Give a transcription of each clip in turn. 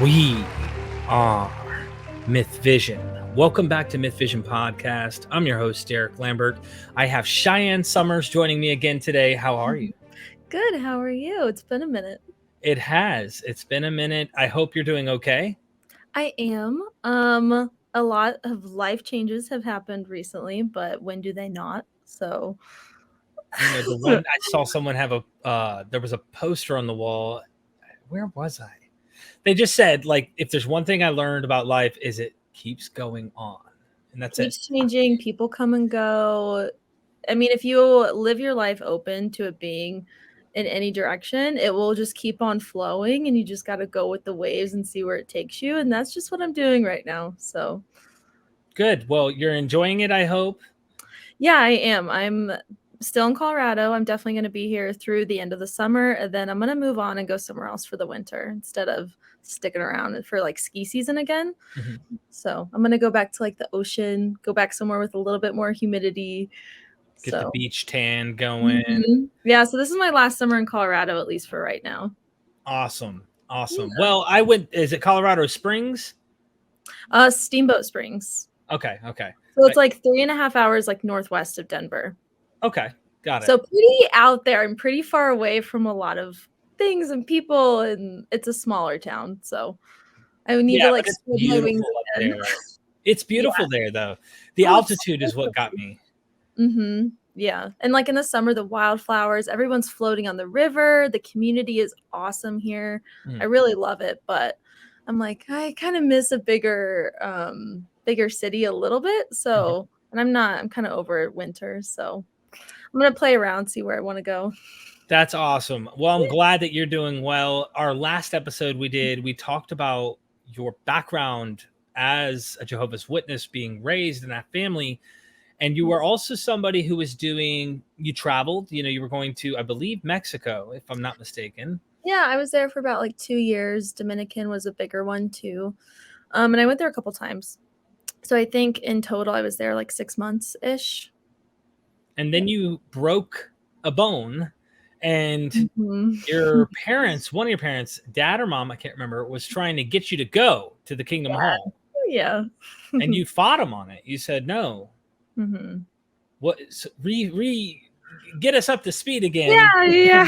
We are MythVision. Welcome back to MythVision Podcast. I'm your host, Derek Lambert. I have Cheyanne Summers joining me again today. How are you? Good. How are you? It's been a minute. It has. It's been a minute. I hope you're doing okay. I am. A lot of life changes have happened recently, but when do they not? So, You know, the one I saw someone have there was a poster on the wall. Where was I? They just said, like, if there's one thing I learned about life is it keeps going on. And that's keeps changing. People come and go. I mean, if you live your life open to it being in any direction, it will just keep on flowing, and you just got to go with the waves and see where it takes you. And that's just what I'm doing right now. So good. Well, you're enjoying it, I hope. Yeah, I am. I'm still in Colorado. I'm definitely going to be here through the end of the summer, and then I'm going to move on and go somewhere else for the winter instead of sticking around for like ski season again. Mm-hmm. So I'm going to go back to like the ocean, go back somewhere with a little bit more humidity. Get the beach tan going. Mm-hmm. Yeah, so this is my last summer in Colorado, at least for right now. Awesome. Yeah. Well, I went, is it Colorado Springs? Steamboat Springs. Okay. So it's like 3.5 hours like northwest of Denver. Okay, got it. So pretty out there and pretty far away from a lot of things and people, and it's a smaller town. So I would need to like spread my wings again. It's beautiful there though. The altitude is what got me. Mm-hmm. Yeah. And like in the summer, the wildflowers, everyone's floating on the river. The community is awesome here. I really love it, but I'm like, I kind of miss a bigger city a little bit. So, and I'm kind of over winter. So I'm going to play around, see where I want to go. That's awesome. Well, I'm glad that you're doing well. Our last episode we talked about your background as a Jehovah's Witness, being raised in that family. And you were also somebody who was you traveled, you were going to, I believe, Mexico, if I'm not mistaken. Yeah, I was there for about like 2 years. Dominican was a bigger one too. And I went there a couple times. So I think in total I was there like 6 months-ish. And then you broke a bone, and your parents, one of your parents, dad or mom, I can't remember, was trying to get you to go to the Kingdom Hall. Yeah. And you fought him on it. You said no. Mm-hmm. What? So get us up to speed again. Yeah.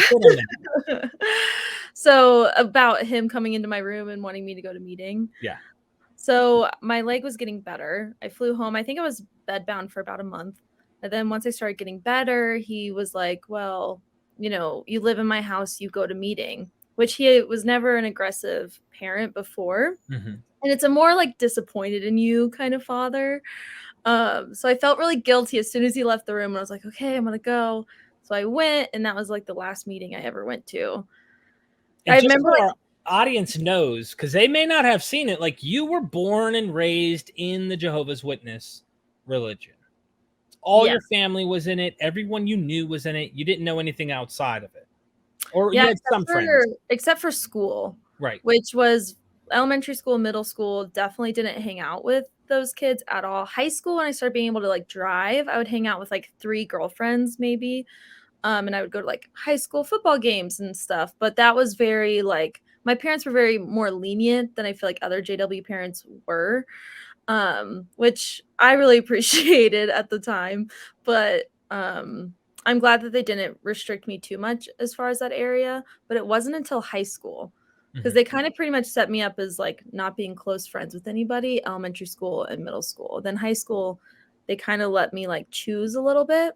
So about him coming into my room and wanting me to go to meeting. Yeah. So my leg was getting better. I flew home. I think I was bedbound for about a month. And then once I started getting better, he was like, well, you live in my house, you go to meeting, which he was never an aggressive parent before. Mm-hmm. And it's a more like disappointed in you kind of father. So I felt really guilty as soon as he left the room, and I was like, okay, I'm going to go. So I went, and that was like the last meeting I ever went to. And I remember our audience knows, because they may not have seen it, like you were born and raised in the Jehovah's Witness religion. All your family was in it. Everyone you knew was in it. You didn't know anything outside of it. Or you had some friends. Except for school. Right. Which was elementary school, middle school, definitely didn't hang out with those kids at all. High school, when I started being able to like drive, I would hang out with like 3 girlfriends maybe. And I would go to like high school football games and stuff. But that was very like, my parents were very more lenient than I feel like other JW parents were. Which I really appreciated at the time, but I'm glad that they didn't restrict me too much as far as that area. But it wasn't until high school, because they kind of pretty much set me up as like not being close friends with anybody, elementary school and middle school. Then high school, they kind of let me like choose a little bit.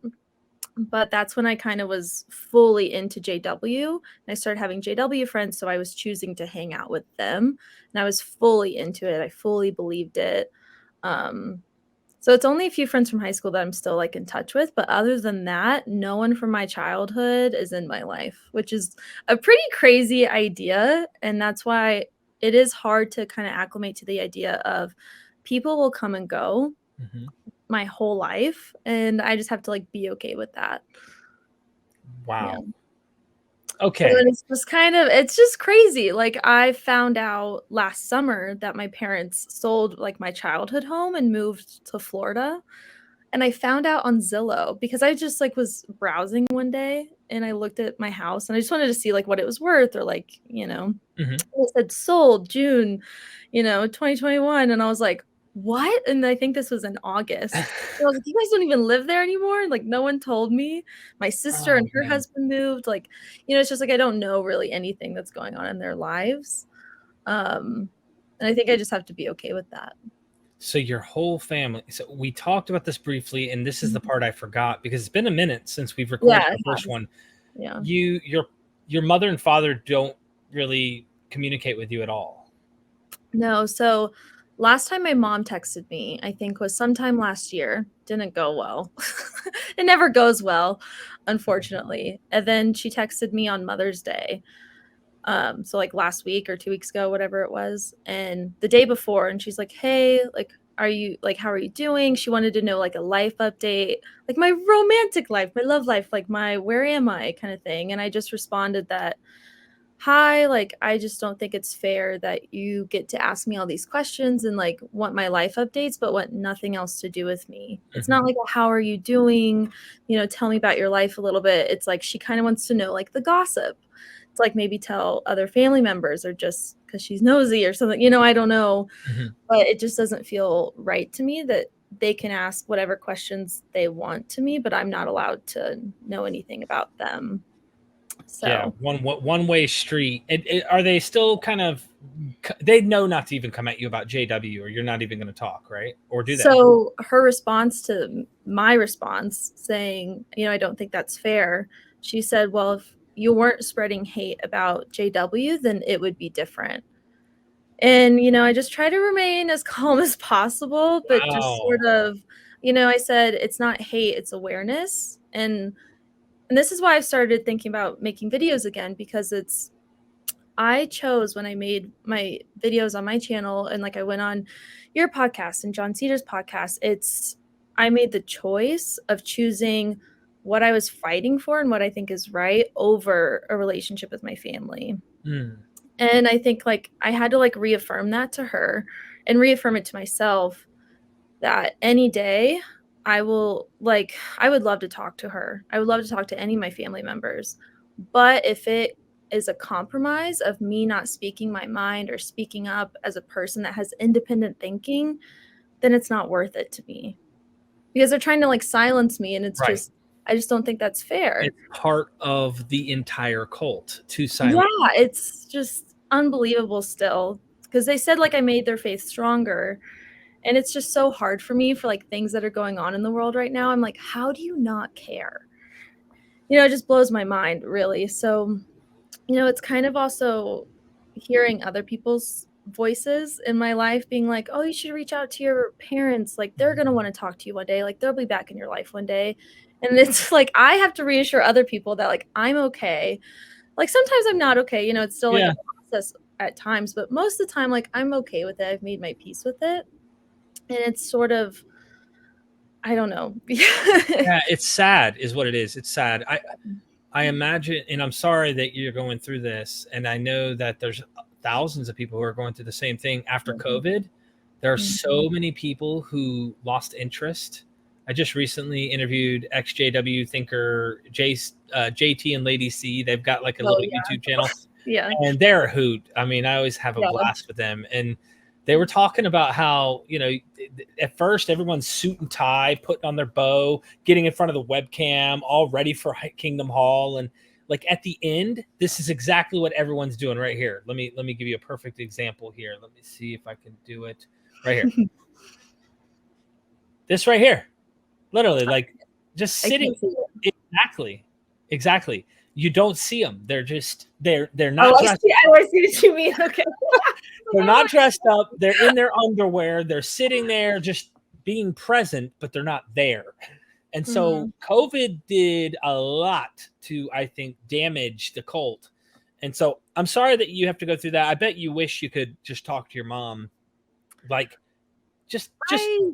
But that's when I kind of was fully into JW, and I started having JW friends. So I was choosing to hang out with them, and I was fully into it. I fully believed it. So it's only a few friends from high school that I'm still like in touch with. But other than that, no one from my childhood is in my life, which is a pretty crazy idea. And that's why it is hard to kind of acclimate to the idea of people will come and go. My whole life, and I just have to like be okay with that. Wow. Yeah. Okay. So it's just crazy. Like I found out last summer that my parents sold like my childhood home and moved to Florida. And I found out on Zillow because I just like was browsing one day and I looked at my house and I just wanted to see like what it was worth or like, it said sold June, 2021. And I was like, what? And I think this was in August. I was like, you guys don't even live there anymore. Like no one told me. My sister and her husband moved. Like, it's just like I don't know really anything that's going on in their lives. And I think I just have to be okay with that. So your whole family. So we talked about this briefly, and this is the part I forgot because it's been a minute since we've recorded the first one. Yeah. Your mother and father don't really communicate with you at all. No. So last time my mom texted me, I think was sometime last year. Didn't go well. It never goes well, unfortunately. And then she texted me on Mother's Day. So like last week or 2 weeks ago, whatever it was. And the day before, and she's like, hey, like, how are you doing? She wanted to know like a life update, like my romantic life, my love life, like my, where am I kind of thing. And I just responded that, hi, like, I just don't think it's fair that you get to ask me all these questions and like want my life updates, but want nothing else to do with me. It's not like, how are you doing? Tell me about your life a little bit. It's like, she kind of wants to know like the gossip. It's like maybe tell other family members or just because she's nosy or something, I don't know, but it just doesn't feel right to me that they can ask whatever questions they want to me, but I'm not allowed to know anything about them. So yeah, one way street. Are they still kind of? They know not to even come at you about JW, or you're not even going to talk, right? Or do they? So her response to my response, saying, I don't think that's fair. She said, well, if you weren't spreading hate about JW, then it would be different. And I just try to remain as calm as possible, but just sort of, I said it's not hate, it's awareness. And this is why I started thinking about making videos again, because I chose when I made my videos on my channel and like I went on your podcast and John Cedar's podcast, I made the choice of choosing what I was fighting for and what I think is right over a relationship with my family. And I think like I had to like reaffirm that to her and reaffirm it to myself that any day I would love to talk to her. I would love to talk to any of my family members. But if it is a compromise of me not speaking my mind or speaking up as a person that has independent thinking, then it's not worth it to me. Because they're trying to like silence me, and it's just, I just don't think that's fair. It's part of the entire cult to silence. Yeah, it's just unbelievable still. Because they said like I made their faith stronger. And it's just so hard for me for like things that are going on in the world right now. I'm like, how do you not care? It just blows my mind, really. So, it's kind of also hearing other people's voices in my life being like, oh, you should reach out to your parents. Like, they're going to want to talk to you one day. Like, they'll be back in your life one day. And it's like, I have to reassure other people that like, I'm okay. Like, sometimes I'm not okay. It's still like a process at times, but most of the time, like, I'm okay with it. I've made my peace with it. And it's sort of, I don't know. Yeah, it's sad is what it is. It's sad. I imagine, and I'm sorry that you're going through this. And I know that there's thousands of people who are going through the same thing after COVID. There are so many people who lost interest. I just recently interviewed ex-JW thinker JT and Lady C. They've got like a little YouTube channel. Yeah. And they're a hoot. I mean, I always have a blast with them. And they were talking about how, at first everyone's suit and tie, putting on their bow, getting in front of the webcam, all ready for Kingdom Hall. And like at the end, this is exactly what everyone's doing right here. Let me give you a perfect example here. Let me see if I can do it right here. This right here, literally, like just sitting. Exactly. You don't see them. They're just they're not. I see what you mean. Okay. They're not dressed up. They're in their underwear. They're sitting there just being present, but they're not there. And so COVID did a lot to, I think, damage the cult. And so I'm sorry that you have to go through that. I bet you wish you could just talk to your mom. Like,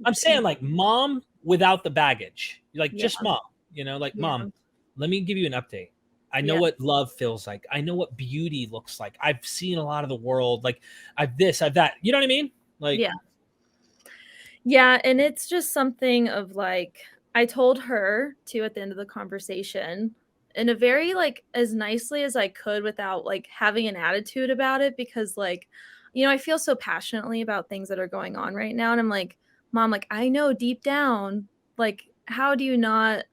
I'm saying like mom without the baggage. Like just mom, like mom, let me give you an update. I know what love feels like. I know what beauty looks like. I've seen a lot of the world. Like I've this, I've that. You know what I mean? Like, Yeah, and it's just something of like, I told her too at the end of the conversation in a very like as nicely as I could without like having an attitude about it because like, I feel so passionately about things that are going on right now. And I'm like, Mom, like I know deep down, like, how do you not,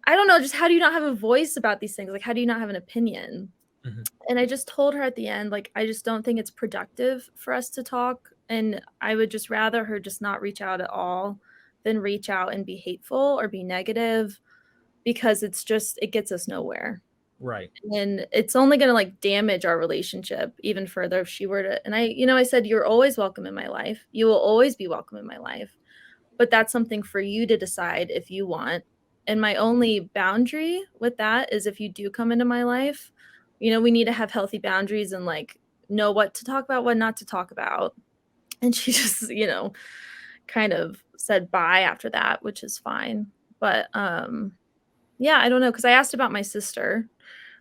I don't know, just how do you not have a voice about these things? Like, how do you not have an opinion? Mhm. And I just told her at the end, like, I just don't think it's productive for us to talk. And I would just rather her just not reach out at all than reach out and be hateful or be negative because it's just, it gets us nowhere. Right. And it's only going to like damage our relationship even further if she were to. And I said, you're always welcome in my life. You will always be welcome in my life. But that's something for you to decide if you want. And my only boundary with that is if you do come into my life, we need to have healthy boundaries and like know what to talk about, what not to talk about. And she just, kind of said bye after that, which is fine. But yeah, I don't know, because I asked about my sister,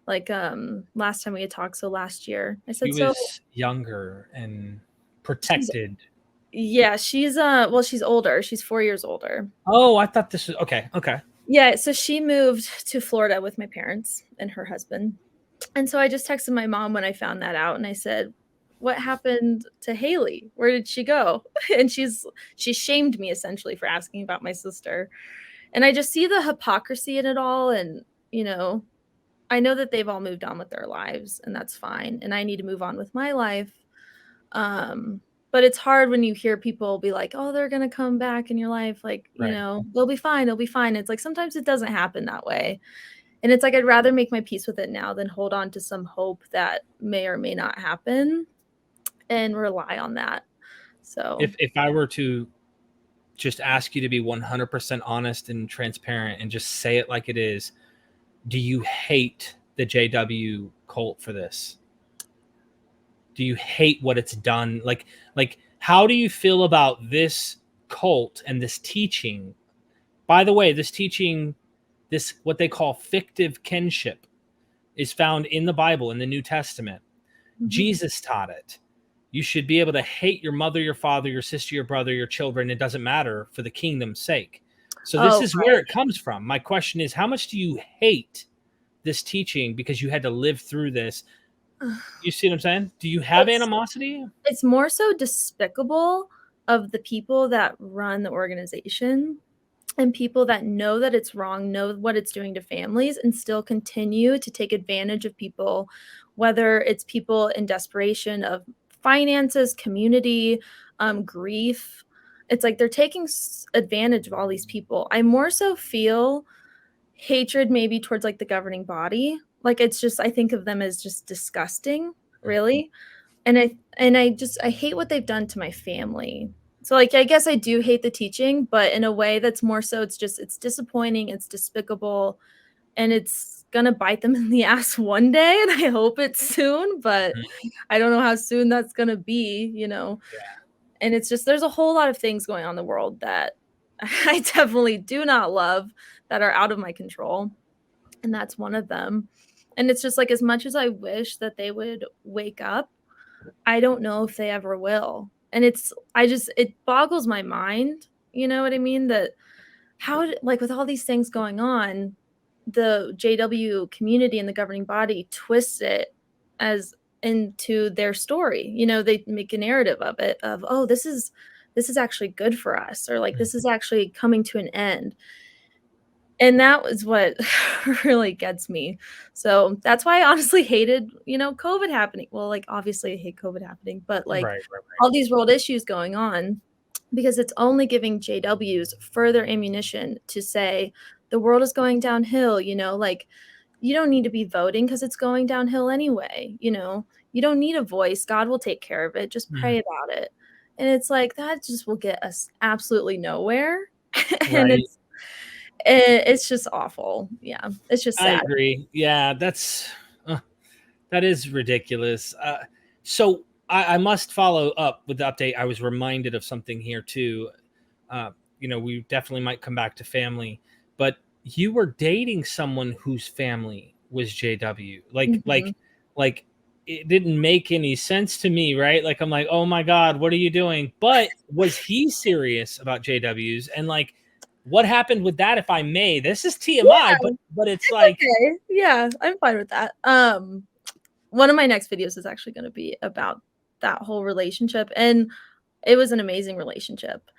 like last time we had talked, so last year. I She said, so was younger and she's protected. yeah, she's well, she's older. She's 4 years older. Oh, I thought this was okay. Okay. Yeah, so she moved to Florida with my parents and her husband. And so I just texted my mom when I found that out and I said, "What happened to Haley? Where did she go?" And she shamed me essentially for asking about my sister. And I just see the hypocrisy in it all and, I know that they've all moved on with their lives and that's fine and I need to move on with my life. Um but it's hard when you hear people be like, "Oh, they're going to come back in your life like, Right. they'll be fine, they'll be fine." It's like sometimes it doesn't happen that way. And it's like I'd rather make my peace with it now than hold on to some hope that may or may not happen and rely on that. So, If I were to just ask you to be 100% honest and transparent and just say it like it is, do you hate the JW cult for this? Do you hate what it's done? Like how do you feel about this cult and this teaching? By the way, this teaching, this what they call fictive kinship, is found in the Bible in the New Testament. mhm. Jesus taught it. You should be able to hate your mother, your father, your sister, your brother, your children. It doesn't matter for the kingdom's sake. So this Oh, is where it comes from. My question is, how much do you hate this teaching because you had to live through this? right. You see what I'm saying? Do you have It's animosity? it's more so despicable of the people that run the organization and people that know that it's wrong, know what it's doing to families, and still continue to take advantage of people, whether it's people in desperation of finances, community, grief. It's like they're taking advantage of all these people. I more so feel hatred maybe towards like the governing body. Like it's just, I think of them as just disgusting, really. And I hate what they've done to my family. So like I guess I do hate the teaching, but in a way that's more so it's disappointing, it's despicable, and it's gonna bite them in the ass one day, and I hope it's soon, but Mhm. I don't know how soon that's gonna be, Yeah. And it's just there's a whole lot of things going on in the world that I definitely do not love that are out of my control, and that's one of them. And it's just like as much as I wish that they would wake up, I don't know if they ever will. And it boggles my mind, you know what I mean? That like with all these things going on, the JW community and the governing body twists it as into their story. They make a narrative of it of, oh, this is actually good for us, or like Mhm. this is actually coming to an end. And that was what really gets me. So, that's why I honestly hated, COVID happening. Well, like, obviously, I hate COVID happening, but, like, Right, right, all these world issues going on because it's only giving JWs further ammunition to say, "The world is going downhill," like, "You don't need to be voting because it's going downhill anyway," "You don't need a voice, God will take care of it, just right. pray about it." And it's like, that just will get us absolutely nowhere, and Right. it's just awful. Yeah, it's just I sad. agree. Yeah, that is ridiculous. So I must follow up with the update. I was reminded of something here too. We definitely might come back to family, but you were dating someone whose family was JW. Like, Mhm. like it didn't make any sense to me, right? Like, I'm like, oh my God, what are you doing? But was he serious about JWs? And like, what happened with that, if I may? This is TMI, Yeah, but it's like, okay. Yeah, I'm fine with that. One of my next videos is actually going to be about that whole relationship, and it was an amazing relationship.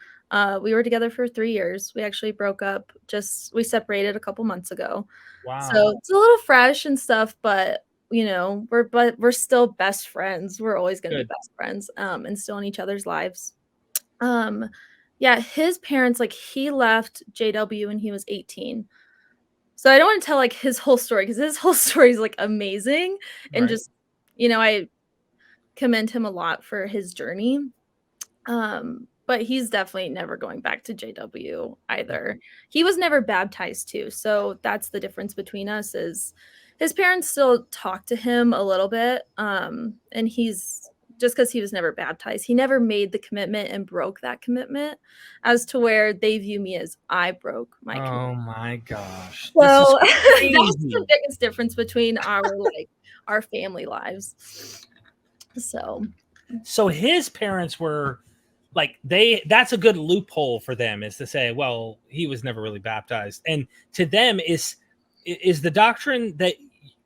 We were together for 3 years. We actually broke up. We separated a couple months ago. wow, So it's a little fresh and stuff, but we're still best friends. We're always going to be good. best friends, and still in each other's lives. Um, yeah, his parents, like, he left JW when he was 18. So I don't want to tell like his whole story because his whole story is like amazing, and Right. just I commend him a lot for his journey. But he's definitely never going back to JW either. He was never baptized too, so that's the difference between us. Is his parents still talk to him a little bit, and he's just because he was never baptized, he never made the commitment and broke that commitment, as to where they view me as I broke my commitment. Oh my gosh. This is So that's the crazy. biggest difference between our family lives. So his parents were like, that's a good loophole for them, is to say, well, he was never really baptized. And to them is the doctrine that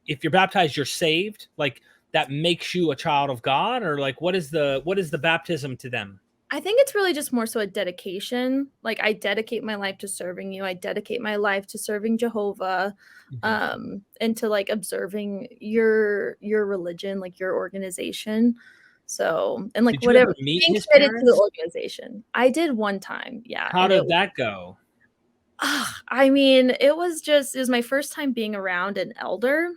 if you're baptized, you're saved, like that makes you a child of God, or like what is the baptism to them? I think it's really just more so a dedication. Like, I dedicate my life to serving you. I dedicate my life to serving Jehovah, and to like observing your religion, like your organization. So, and like Did you ever whatever, meet being his committed to the parents? organization. I did one time, yeah, How and did that go? I mean, it was my first time being around an elder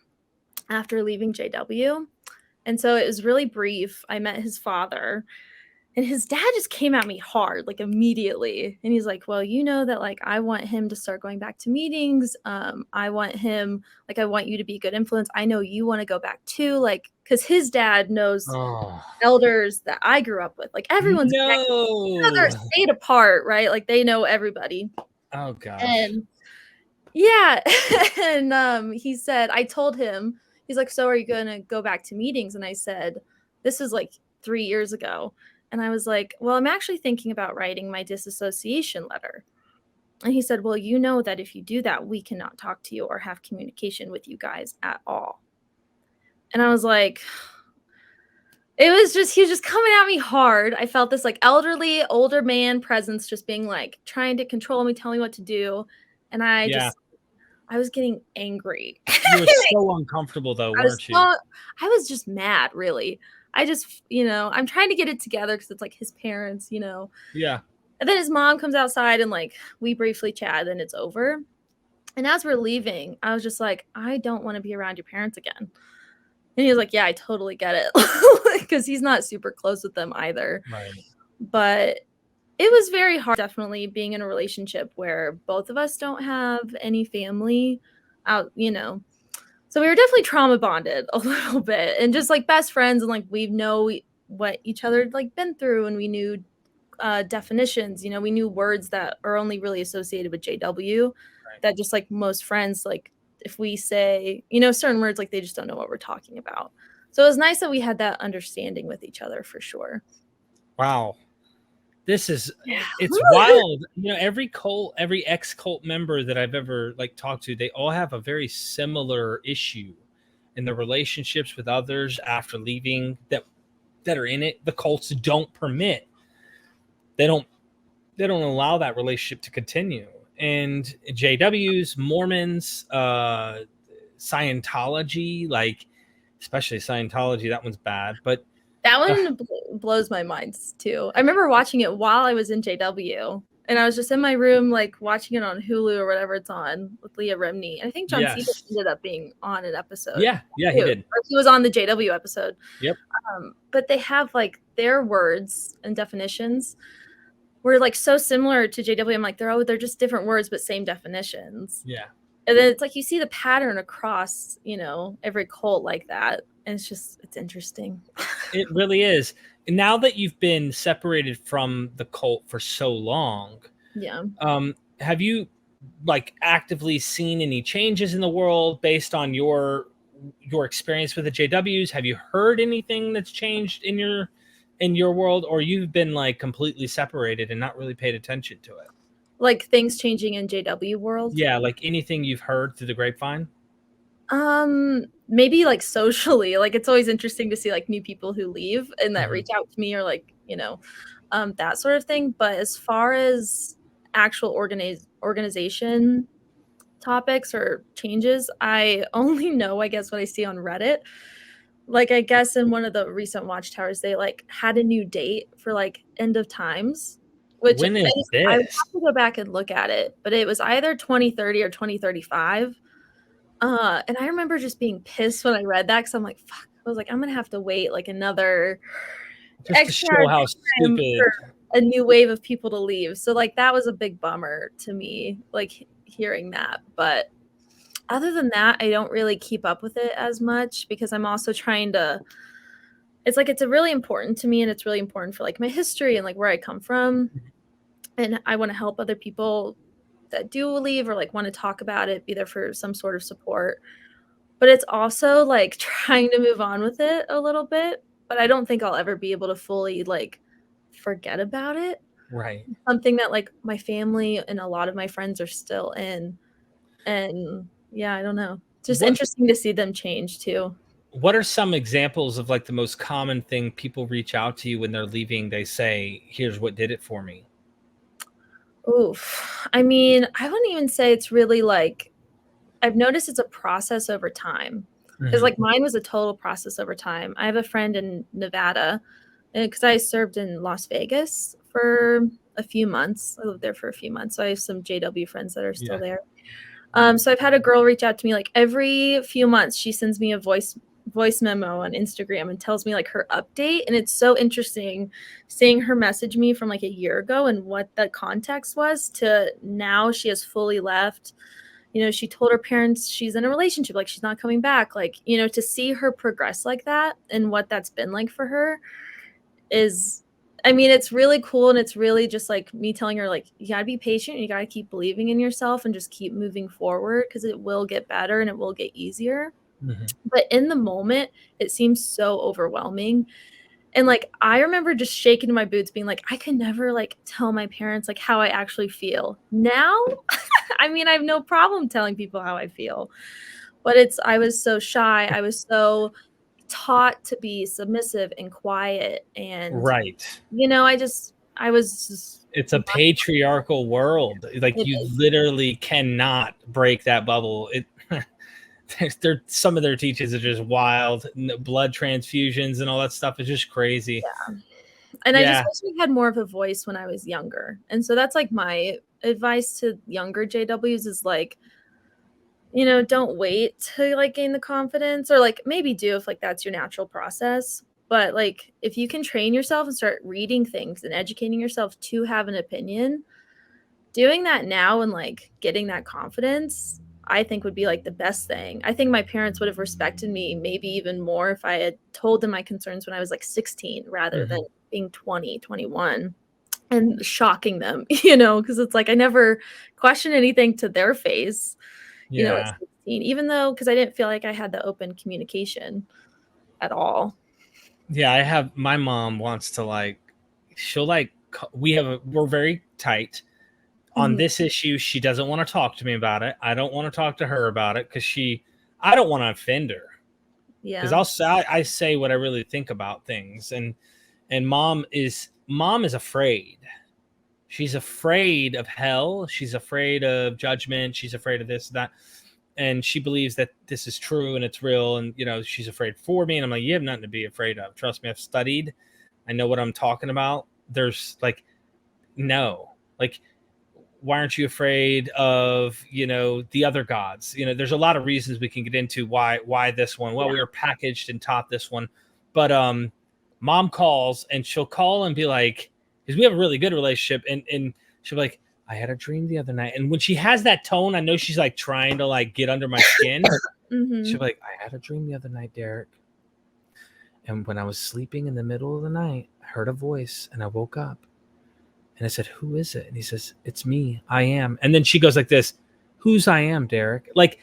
after leaving JW. And so it was really brief. I met his father, and his dad just came at me hard, like, immediately. And he's like, "Well, you know that, like, I want him to start going back to meetings. I want him, like, I want you to be a good influence. I know you want to go back too." Like, because his dad knows Oh elders that I grew up with. Like, everyone's connected. They're no. a state apart, right? Like, they know everybody. Oh gosh. And yeah, and, he said I told him, he's like, "So are you gonna go back to meetings?" And I said, this is like 3 years ago, and I was like, "Well, I'm actually thinking about writing my disassociation letter." And he said, "Well, you know that if you do that, we cannot talk to you or have communication with you guys at all." And I was like, it was just he was just coming at me hard. I felt this, like, elderly, older man presence just being, like, trying to control me, tell me what to do, and Yeah. I was getting angry. You were so uncomfortable though, I was weren't so you? I was just mad, really. I just, I'm trying to get it together because it's, like, his parents. Yeah. And then his mom comes outside and, like, we briefly chat, and it's over. And as we're leaving, I was just like, "I don't wanna be around your parents again." And he was like, "Yeah, I totally get it." Because he's not super close with them either. Right. But it was very hard, definitely, being in a relationship where both of us don't have any family out. So we were definitely trauma bonded a little bit, and just like best friends, and like we know what each other like been through, and we knew definitions. We knew words that are only really associated with JW, Right. that just like most friends, like if we say certain words, like they just don't know what we're talking about. So it was nice that we had that understanding with each other for sure. Wow. This is Yeah. it's wild. Every ex-cult member that I've ever like talked to, they all have a very similar issue in the relationships with others after leaving that are in it. The cults don't permit. They don't allow that relationship to continue. And JWs, Mormons, Scientology, like especially Scientology, that one's bad. But That uh, one blows my mind too. I remember watching it while I was in JW, and I was just in my room, like, watching it on Hulu or whatever it's on with Leah Remini. And I think John Cena yes. ended up being on an episode Yeah, he too, did. or he was on the JW episode. Yep. But they have like their words and definitions were like so similar to JW. I'm like, they're just different words but same definitions. Yeah. And then it's like you see the pattern across, every cult like that. And it's interesting. It really is. Now that you've been separated from the cult for so long, Yeah. have you like actively seen any changes in the world based on your your experience with the JWs? Have you heard anything that's changed in your world, or you've been like completely separated and not really paid attention to it? Like things changing in JW world? Yeah, like anything you've heard through the grapevine? Maybe like socially, like it's always interesting to see like new people who leave and that Mhm. reach out to me, or like, that sort of thing. But as far as actual organization topics or changes, I only know, I guess, what I see on Reddit. Like, I guess in one of the recent watchtowers, they like had a new date for like end of times, which When is I would this? have to go back and look at it, but it was either 2030 or 2035. And I remember just being pissed when I read that, because I'm like, fuck. I was like, I'm gonna have to wait like another Just to extra show how time stupid. for a new wave of people to leave. So like that was a big bummer to me, like hearing that. But other than that, I don't really keep up with it as much, because I'm also trying to, it's like it's a really important to me, and it's really important for like my history and like where I come from. And I want to help other people that do leave or like want to talk about it, be there for some sort of support. But it's also like trying to move on with it a little bit, but I don't think I'll ever be able to fully like forget about it. Right. Something that like my family and a lot of my friends are still in. And yeah, I don't know. Just What interesting to see them change too. what are some examples of like the most common thing people reach out to you when they're leaving? They say, "Here's what did it for me." Oof. I mean, I wouldn't even say it's really like, I've noticed it's a process over time. Because Mhm. like mine was a total process over time. I have a friend in Nevada, because I served in Las Vegas for a few months. I lived there for a few months. So I have some JW friends that are still Yeah. there. So I've had a girl reach out to me like every few months. She sends me a voice memo on Instagram and tells me like her update, and it's so interesting seeing her message me from like a year ago and what the context was to now she has fully left. She told her parents she's in a relationship, like she's not coming back. Like, to see her progress like that and what that's been like for her is, I mean, it's really cool. And it's really just like me telling her, like, you gotta be patient. You gotta keep believing in yourself and just keep moving forward, because it will get better and it will get easier. Mhm. But in the moment, it seems so overwhelming. And like, I remember just shaking in my boots, being like, I can never like tell my parents like how I actually feel. Now, I mean, I have no problem telling people how I feel. But I was so shy. I was so taught to be submissive and quiet. And, Right. I was just It's a not, patriarchal world. Like it you is. literally cannot break that bubble. It some of their teachings are just wild. Blood transfusions and all that stuff is just crazy. And I just Yeah. wish we had more of a voice when I was younger. And so that's like my advice to younger JWs is like, don't wait to like gain the confidence, or like maybe do if like that's your natural process. But like if you can train yourself and start reading things and educating yourself to have an opinion, doing that now and like getting that confidence, I think would be like the best thing. I think my parents would have respected me maybe even more if I had told them my concerns when I was like 16 rather than Mhm. being 20, 21 and shocking them, because it's like I never questioned anything to their face, at Yeah. 16, even though, because I didn't feel like I had the open communication at all. Yeah, I have my mom wants to like she'll like we're very tight on Mhm. this issue. She doesn't want to talk to me about it. I don't want to talk to her about it because I don't want to offend her, because Yeah. I say what I really think about things. And mom is afraid. She's afraid of hell. She's afraid of judgment. She's afraid of this, that. And she believes that this is true and it's real. And, she's afraid for me. And I'm like, you have nothing to be afraid of. Trust me, I've studied. I know what I'm talking about. There's like, no. Like, why aren't you afraid of, the other gods? There's a lot of reasons we can get into why this one. Well, Yeah. we were packaged and taught this one. But mom calls, and she'll call and be like, because we have a really good relationship, and she'll be like, I had a dream the other night. And when she has that tone, I know she's like trying to like get under my skin. She'll Mhm. be like, I had a dream the other night, Derek. And when I was sleeping in the middle of the night, I heard a voice and I woke up. And I said, who is it? And he says, it's me. I am. And then she goes like this, who's I am, Derek? Like,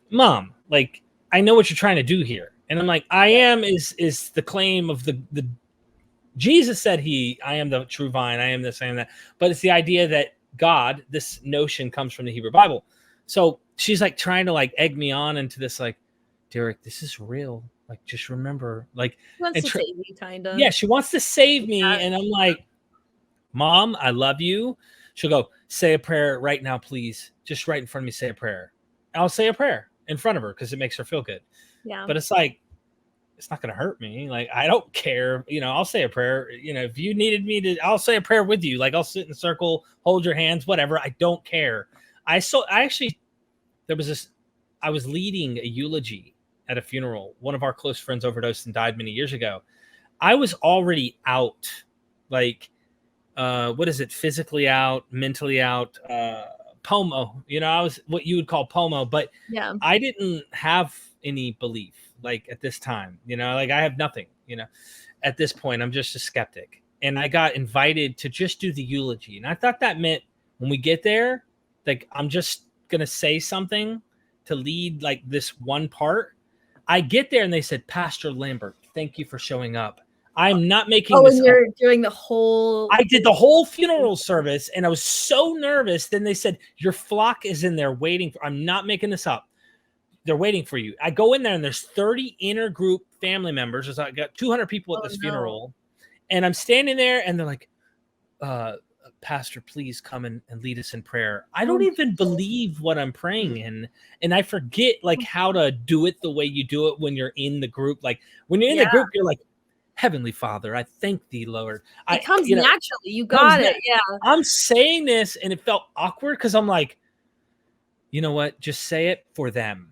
mom, like, I know what you're trying to do here. And I'm like, I am is the claim of the Jesus said I am the true vine. I am this, I am that. But it's the idea that God, this notion comes from the Hebrew Bible. So she's like trying to like egg me on into this, like, Derek, this is real. Like, just remember, like, She wants to save you, kind of. Yeah, she wants to save me. And I'm like, Mom, I love you. She'll go, say a prayer right now, please. Just right in front of me, say a prayer. I'll say a prayer in front of her because it makes her feel good. Yeah. But it's like, it's not going to hurt me. Like, I don't care. You know, I'll say a prayer. You know, if you needed me to, I'll say a prayer with you. Like, I'll sit in a circle, hold your hands, whatever. I don't care. I was leading a eulogy at a funeral. One of our close friends overdosed and died many years ago. I was already out, like, what is it? Physically out, mentally out, POMO. You know, I was what you would call POMO, but yeah, I didn't have any belief, like, at this time. You know, like, I have nothing. You know, at this point, I'm just a skeptic, and I got invited to just do the eulogy, and I thought that meant when we get there, like, I'm just gonna say something to lead like this one part. I get there and they said, Pastor Lambert, thank you for showing up. I'm not making this and you're doing the whole... I did the whole funeral service, and I was so nervous. Then they said, your flock is in there waiting. I'm not making this up. They're waiting for you. I go in there, and there's 30 intergroup family members. There's, I got 200 people at this funeral. And I'm standing there, and they're like, Pastor, please come and lead us in prayer. I don't even believe what I'm praying in. And I forget, like, how to do it the way you do it when you're in the group. Like, when you're in the group, you're like, Heavenly Father, I thank thee, Lord. It comes naturally. You got it. Yeah. I'm saying this, and it felt awkward because I'm like, you know what? Just say it for them.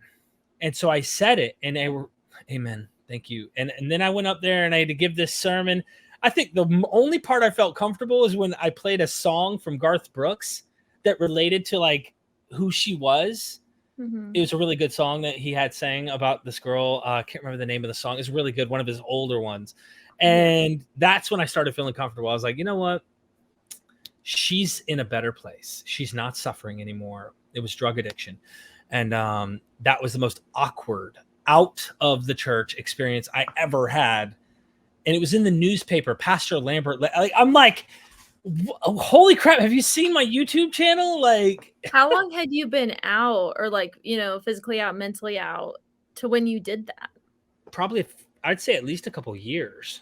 And so I said it, and they were, amen. Thank you. And then I went up there, and I had to give this sermon. I think the only part I felt comfortable is when I played a song from Garth Brooks that related to, like, who she was. Mm-hmm. It was a really good song that he had sang about this girl. I can't remember the name of the song. It's really good. One of his older ones. And that's when I started feeling comfortable. I was like, you know what? She's in a better place. She's not suffering anymore. It was drug addiction. And that was the most awkward out of the church experience I ever had. And it was in the newspaper, Pastor Lambert. I'm like, holy crap. Have you seen my YouTube channel? Like, how long had you been out, or, like, you know, physically out, mentally out, to when you did that? Probably, I'd say at least a couple years.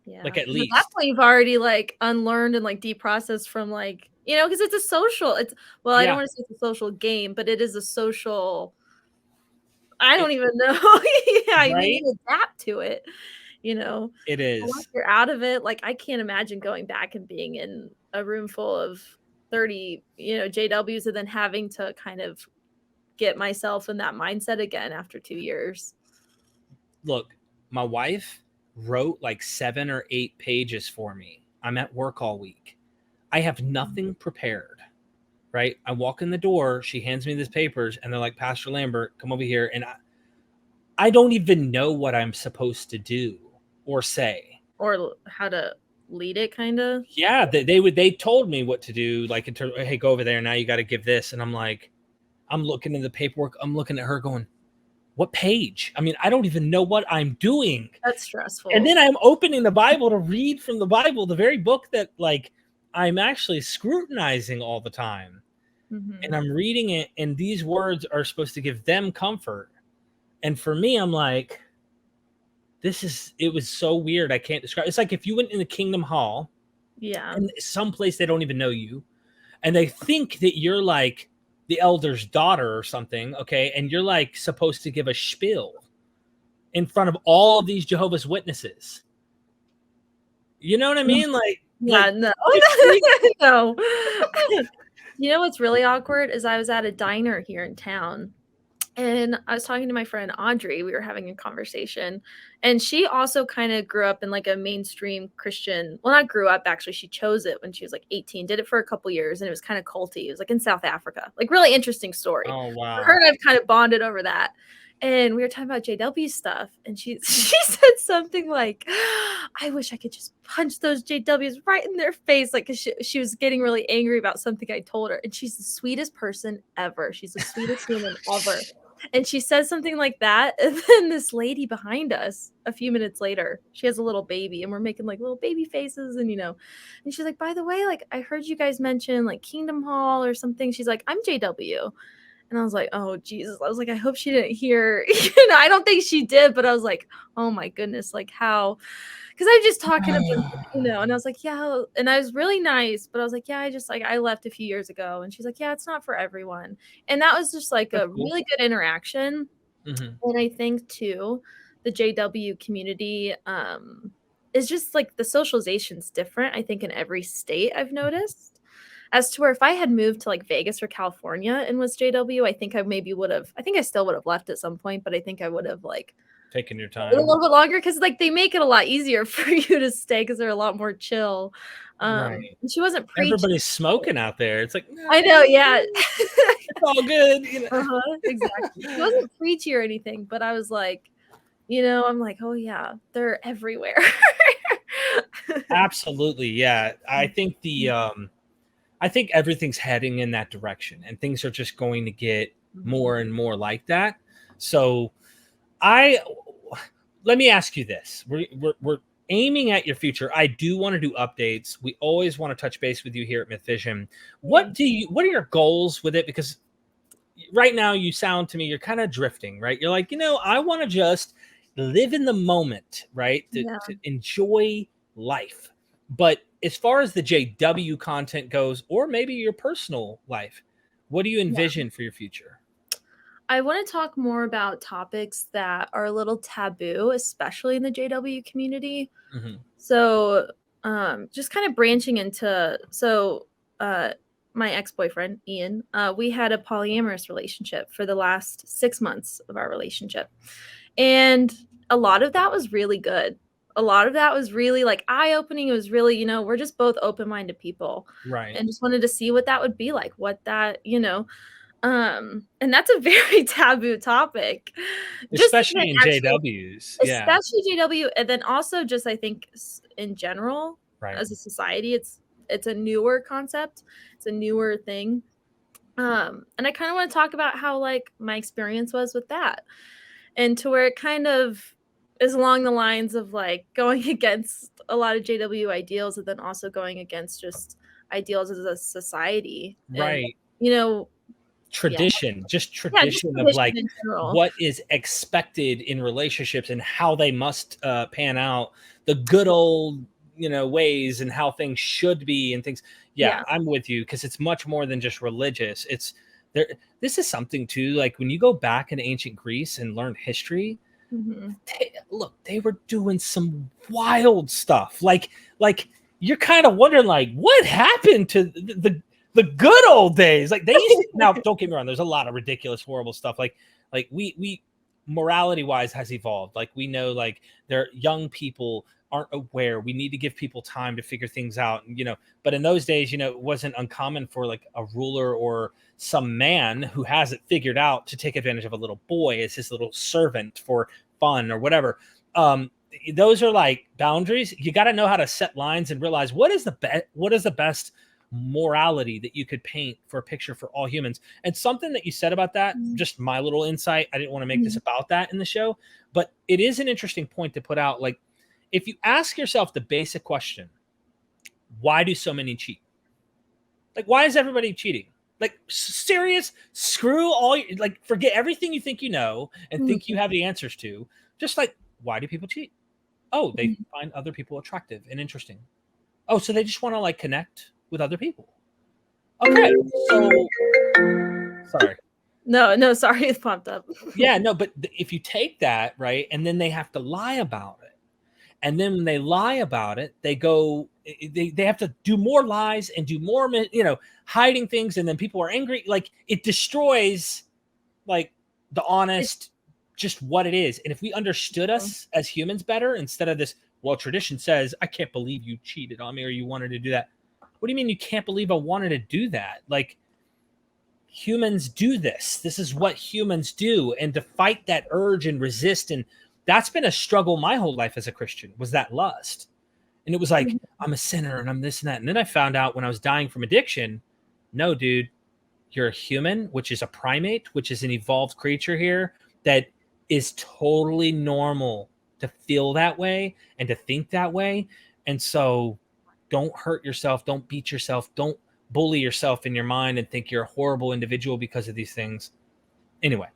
Yeah. Like, at least. At that point, you've already, like, unlearned and, like, deprocessed from, like, you know, because it's a social, I don't want to say it's a social game, but it is a social, I don't even know. Yeah, right? You need to adapt to it. You know, it is. Once you're out of it, like, I can't imagine going back and being in a room full of 30, you know, JWs, and then having to kind of get myself in that mindset again after 2 years. Look, my wife wrote like 7 or 8 pages for me. I'm at work all week. I have nothing prepared, right? I walk in the door, she hands me these papers, and they're like, Pastor Lambert, come over here. And I don't even know what I'm supposed to do or say, or how to lead it, kind of. Yeah, they told me what to do, like, in terms of, hey, go over there, now you got to give this. And I'm like, I'm looking in the paperwork, I'm looking at her going, what page? I mean, I don't even know what I'm doing. That's stressful. And then I'm opening the Bible to read from the Bible, the very book that, like, I'm actually scrutinizing all the time. Mm-hmm. And I'm reading it, and these words are supposed to give them comfort. And for me, I'm like, it was so weird. I can't describe. It's like if you went in the Kingdom Hall, and someplace they don't even know you, and they think that you're like the elder's daughter or something, okay, and you're like supposed to give a spiel in front of all of these Jehovah's Witnesses. You know what I mean? Like, yeah, no. No. You know what's really awkward is I was at a diner here in town, and I was talking to my friend Audrey. We were having a conversation, and she also kind of grew up in, like, a mainstream Christian. Well, not grew up, actually. She chose it when she was like 18, did it for a couple years, and it was kind of culty. It was like in South Africa. Like, really interesting story. Oh, wow. Her and I've kind of bonded over that. And we were talking about JW stuff, and she said something like, I wish I could just punch those JWs right in their face. Like, 'cause she was getting really angry about something I told her. And she's the sweetest person ever. She's the sweetest human ever. And she says something like that, and then this lady behind us, a few minutes later, she has a little baby, and we're making like little baby faces, and and she's like, by the way, like I heard you guys mention like Kingdom Hall or something. She's like, I'm JW. And I was like, oh Jesus. I was like, I hope she didn't hear. I don't think she did, but I was like, oh my goodness, like how, because I was just talking about, and I was like, yeah, and I was really nice, but I was like, yeah, I left a few years ago, and she's like, yeah, it's not for everyone, and that was just like That's a cool. really good interaction. Mm-hmm. And I think too, the JW community is just like the socialization's different. I think in every state I've noticed. As to where if I had moved to like Vegas or California and was JW, I think I maybe would have. I think I still would have left at some point, but I think I would have like Taking your a time. little bit longer because like they make it a lot easier for you to stay because they're a lot more chill. Right. And she wasn't preaching. Everybody's smoking out there. It's like, I know, yeah. it's all good. Exactly. She wasn't preachy or anything, but I was like, I'm like, oh yeah, they're everywhere. Absolutely, yeah. I think I think everything's heading in that direction, and things are just going to get more and more like that. So, let me ask you this: we're aiming at your future. I do want to do updates. We always want to touch base with you here at MythVision. What are your goals with it? Because right now you sound to me you're kind of drifting, right? You're like, I want to just live in the moment, right? To enjoy life. But as far as the JW content goes, or maybe your personal life, what do you envision for your future? I want to talk more about topics that are a little taboo, especially in the JW community. Mm-hmm. So, just kind of branching into, my ex-boyfriend, Ian, we had a polyamorous relationship for the last 6 months of our relationship. And a lot of that was really good. A lot of that was really like eye-opening. It was really, we're just both open-minded people. Right. And just wanted to see what that would be like, what that, and that's a very taboo topic. Especially in JWs. Yeah. Especially JW. And then also just, I think in general, right. as a society, it's a newer concept. It's a newer thing. And I kind of want to talk about how like my experience was with that. And to where it kind of is along the lines of like going against a lot of JW ideals and then also going against just ideals as a society. Right. And, tradition, just tradition of like what is expected in relationships and how they must pan out, the good old, ways and how things should be and things. Yeah. I'm with you because it's much more than just religious. It's there. This is something too, like when you go back into ancient Greece and learn history, they were doing some wild stuff. Like you're kind of wondering like what happened to the good old days. Like they used to, now don't get me wrong, there's a lot of ridiculous, horrible stuff. Like we morality wise has evolved. Like we know like their young people aren't aware. We need to give people time to figure things out. But in those days, it wasn't uncommon for like a ruler or some man who has it figured out to take advantage of a little boy as his little servant for fun or whatever. Those are like boundaries. You got to know how to set lines and realize what is the best morality that you could paint for a picture for all humans. And something that you said about that, just my little insight, I didn't want to make this about that in the show, but it is an interesting point to put out. Like if you ask yourself the basic question, why do so many cheat? Like why is everybody cheating? Like serious, screw all, like forget everything you think and think you have the answers to. Just like, why do people cheat? Oh, they find other people attractive and interesting. Oh, so they just want to like connect with other people. Okay, so sorry. No, sorry, it popped up. Yeah, no, but if you take that, right, and then they have to lie about it. And then when they lie about it, they have to do more lies and do more, hiding things. And then people are angry. Like it destroys like the honest, just what it is. And if we understood us as humans better, instead of this, well, tradition says, I can't believe you cheated on me or you wanted to do that. What do you mean you can't believe I wanted to do that? Like humans do this. This is what humans do. And to fight that urge and resist, and that's been a struggle my whole life as a Christian, was that lust. And it was like, I'm a sinner and I'm this and that. And then I found out when I was dying from addiction, no, dude, you're a human, which is a primate, which is an evolved creature here, that is totally normal to feel that way and to think that way. And so don't hurt yourself, don't beat yourself, don't bully yourself in your mind and think you're a horrible individual because of these things. Anyway,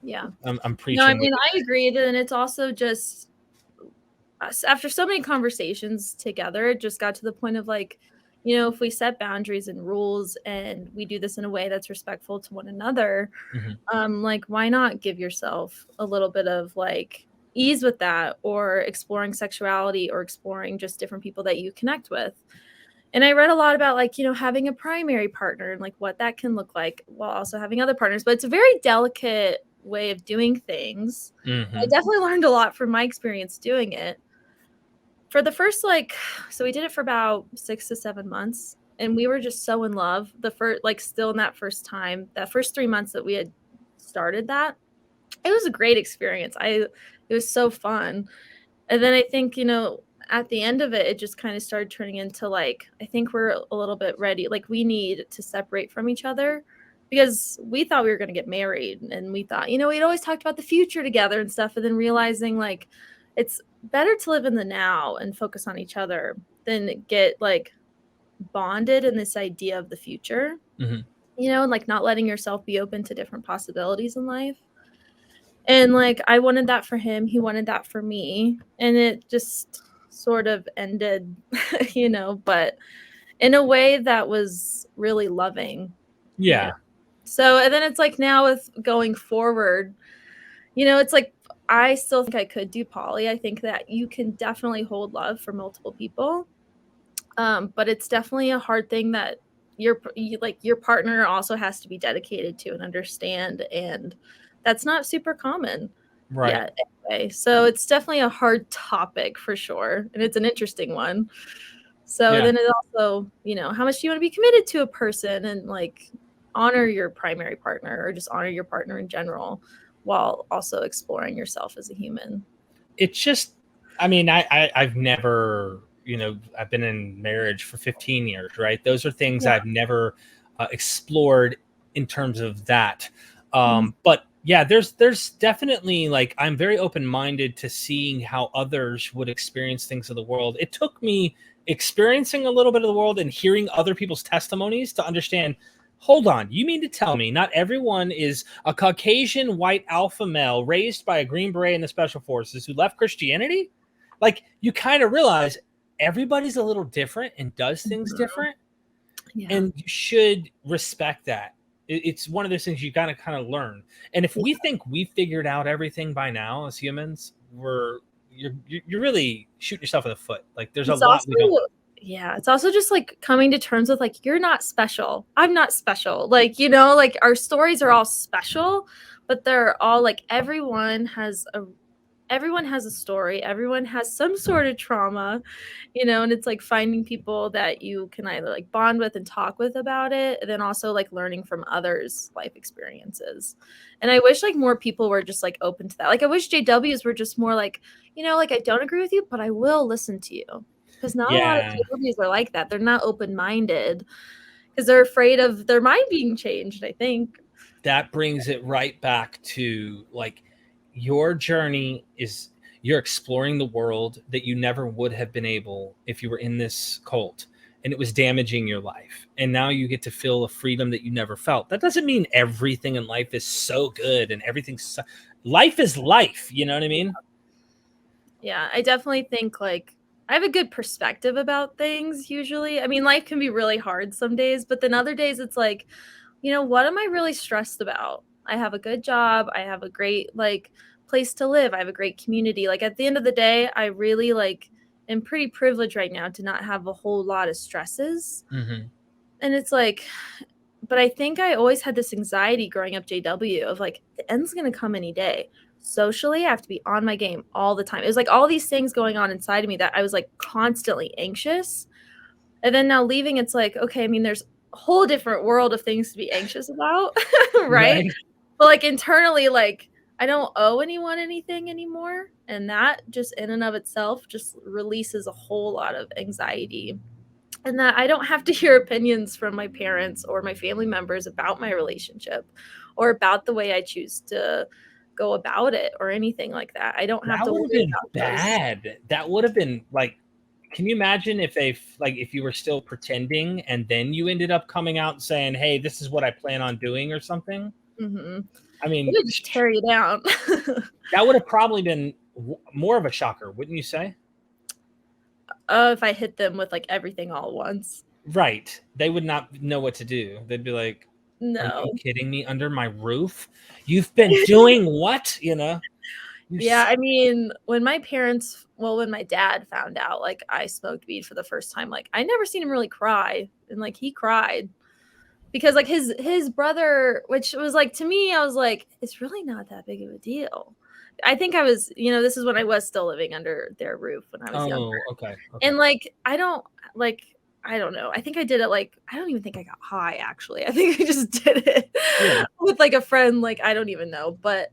Yeah. I'm preaching. No, I mean, I agreed. And it's also just after so many conversations together, it just got to the point of like, you know, if we set boundaries and rules and we do this in a way that's respectful to one another, like, why not give yourself a little bit of like ease with that, or exploring sexuality, or exploring just different people that you connect with. And I read a lot about like, you know, having a primary partner and like what that can look like while also having other partners. But it's a very delicate way of doing things. I definitely learned a lot from my experience doing it. For the first, like, so we did it for about 6 to 7 months, and we were just so in love. The first, like, still in that first time, that first 3 months that we had started that, it was a great experience. It was so fun. And then I think, you know, at the end of it, it just kind of started turning into like, I think we're a little bit ready. Like, we need to separate from each other, because we thought we were going to get married, and we thought, you know, we'd always talked about the future together and stuff. And then realizing like it's better to live in the now and focus on each other than get like bonded in this idea of the future, you know, and like not letting yourself be open to different possibilities in life. And like, I wanted that for him, he wanted that for me, and it just sort of ended, you know, but in a way that was really loving. Yeah. You know? So, and then it's like now with going forward, you know, it's like, I still think I could do poly. I think that you can definitely hold love for multiple people. But it's definitely a hard thing that your partner also has to be dedicated to and understand. And that's not super common yet. Anyway. So it's definitely a hard topic for sure. And it's an interesting one. So then it also, you know, how much do you want to be committed to a person, and like honor your primary partner, or just honor your partner in general, while also exploring yourself as a human. It's just, I mean, I've never, you know, I've been in marriage for 15 years, right? Those are things I've never explored in terms of that. But yeah, there's definitely like, I'm very open-minded to seeing how others would experience things of the world. It took me experiencing a little bit of the world and hearing other people's testimonies to understand, hold on, you mean to tell me not everyone is a Caucasian white alpha male raised by a Green Beret in the Special Forces who left Christianity? Like, you kind of realize everybody's a little different and does things different. And you should respect that. It's one of those things you gotta kind of learn. And if we think we figured out everything by now as humans, you're really shooting yourself in the foot. Like, there's a lot we don't. Yeah, it's also just like coming to terms with like, you're not special, I'm not special. Like, you know, like our stories are all special, but they're all like, everyone has a story, everyone has some sort of trauma, you know. And it's like finding people that you can either like bond with and talk with about it, and then also like learning from others' life experiences. And I wish like more people were just like open to that. Like, I wish JWs were just more like, you know, like, I don't agree with you, but I will listen to you. Because not a lot of JWs are like that. They're not open-minded because they're afraid of their mind being changed, I think. That brings it right back to like, your journey is, you're exploring the world that you never would have been able if you were in this cult, and it was damaging your life. And now you get to feel a freedom that you never felt. That doesn't mean everything in life is so good and everything's life is life. You know what I mean? Yeah, I definitely think like I have a good perspective about things usually. I mean, life can be really hard some days, but then other days it's like, you know, what am I really stressed about? I have a good job. I have a great like place to live. I have a great community. Like, at the end of the day, I really like am pretty privileged right now to not have a whole lot of stresses. And it's like, but I think I always had this anxiety growing up JW of like, the end's going to come any day. Socially, I have to be on my game all the time. It was like all these things going on inside of me that I was like constantly anxious. And then now leaving, it's like, okay, I mean, there's a whole different world of things to be anxious about, right? But like internally, like, I don't owe anyone anything anymore. And that just in and of itself just releases a whole lot of anxiety. and that I don't have to hear opinions from my parents or my family members about my relationship or about the way I choose to go about it or anything like that. I don't have That to would have worry been about those. bad. That would have been like, can you imagine if if you were still pretending and then you ended up coming out and saying, "Hey, this is what I plan on doing," or something? Mhm. I They mean, would just tear you down. that would have probably been more of a shocker, wouldn't you say? If I hit them with, like, everything all at once. Right. They would not know what to do. They'd be like, "Are you No. kidding me? Under my roof? You've been doing what?" You know? You Yeah, s I mean, when my when my dad found out, like, I smoked weed for the first time, like, I never seen him really cry, and, like, he cried because, like, his brother which was, like to me, I was like, "It's really not that big of a deal." I think I was this is when I was still living under their roof when I was younger, Oh, okay, okay. and, like, I don't know, I think I did it, like I don't even think I got high, actually. I think I just did it Yeah. with, like, a friend, like, I don't even know, but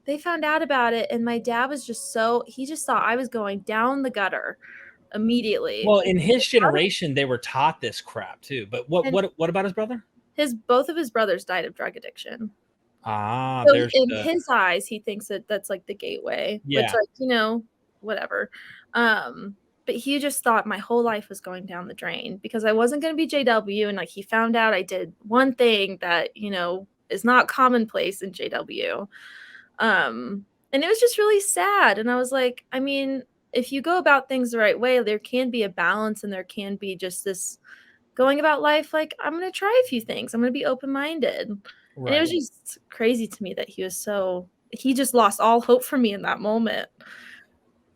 they found out about it, and my dad was just he just thought I was going down the gutter immediately. Well, in his generation, they were taught this crap too, but And what about his brother? both of his brothers died of drug addiction. Ah, So, there's in the his eyes, he thinks that that's, like, the gateway, which, yeah, like, whatever. Um, but he just thought my whole life was going down the drain because I wasn't gonna be JW, and, like, he found out I did one thing that, is not commonplace in JW. And it was just really sad, and I was like, I mean, if you go about things the right way, there can be a balance and there can be just this going about life like, "I'm gonna try a few things, I'm gonna be open-minded." And it was right. just crazy to me that he just lost all hope for me in that moment.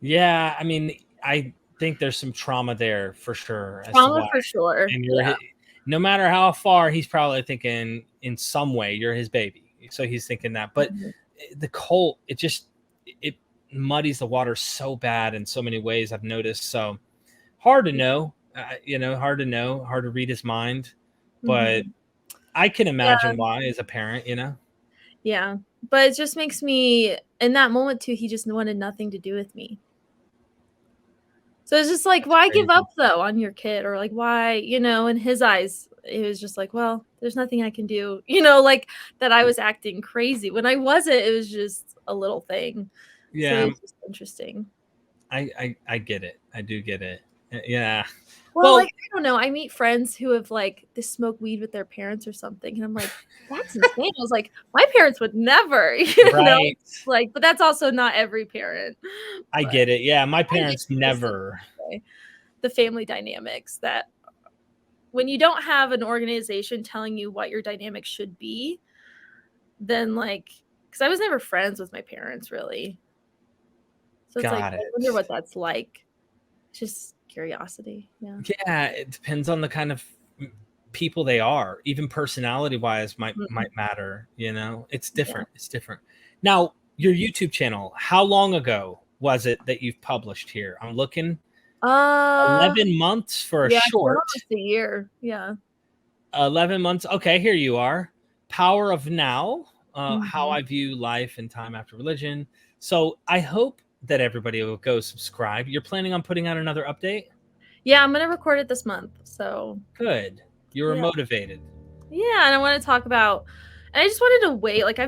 Yeah, I mean, I think there's some trauma there for sure as to Trauma why. for sure, And yeah. no matter how far, he's probably thinking in some way you're his baby. So he's thinking that. But Mhm, the cult, it muddies the water so bad in so many ways, I've noticed. So hard to know, hard to know, hard to read his mind. But mhm. I can Yeah, imagine why as a parent. yeah, but it just makes me in that moment too, he just wanted nothing to do with me. So it's just like, That's why give crazy. up though on your kid? Or like why, in his eyes, it was just like, well, there's nothing I can do, like that I was acting crazy. When I wasn't, it was just a little thing. So Yeah, it's just interesting. I get it. I do get it. Yeah. Well, like, Well, I don't know. I meet friends who have like they smoke weed with their parents or something. And I'm like, that's insane. I was like, my parents would never, right. like, but that's also not every parent. I But get it. Yeah, my I think parents it's just never. the family dynamics that when you don't have an organization telling you what your dynamic should be, then like, because I was never friends with my parents really. So it's like, Got I wonder it. what that's like. Just curiosity. Yeah. Yeah, it depends on the kind of people they are. Even personality-wise might Mhm. matter. It's Yeah. different. It's different. Now, your YouTube channel, how long ago was it that you've published here? I'm looking Uh, 11 months for a yeah, it's been short. almost a year. Yeah. 11 months. Okay, here you are. Power of Now, How Mhm. I View Life and Time After Religion. So I hope that everybody will go subscribe. You're planning on putting out another update? Yeah, I'm gonna record it this month. So Good. You were yeah. motivated. Yeah, and I wanna talk about and I just wanted to wait. Like I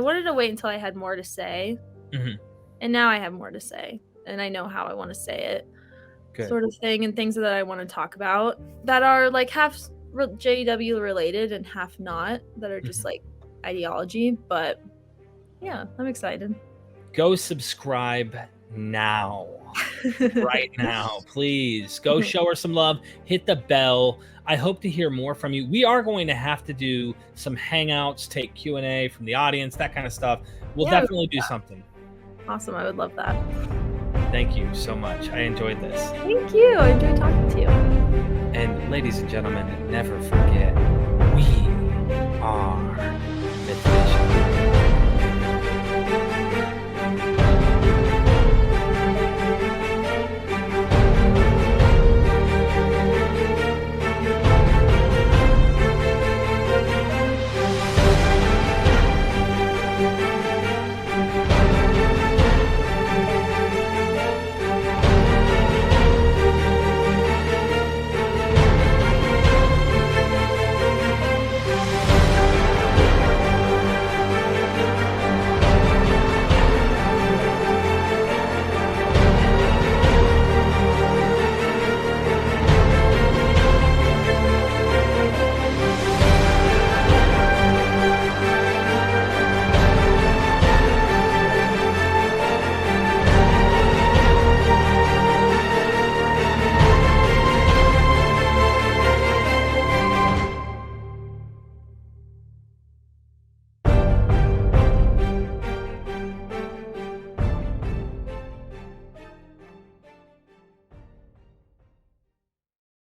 wanted to wait until I had more to say, Mhm. and now I have more to say, and I know how I wanna say it. Good. Sort of thing and things that I wanna talk about that are, like, half JW related and half not, that are just, Mhm. like, ideology, but yeah, I'm excited. Go subscribe now. Right now, please. Go show her some love. Hit the bell. I hope to hear more from you. We are going to have to do some hangouts, take Q&A from the audience, that kind of stuff. We'll Yeah, definitely do something. awesome, I would love that. Thank you so much. I enjoyed this. Thank you, I enjoyed talking to you. And ladies and gentlemen, never forget, we are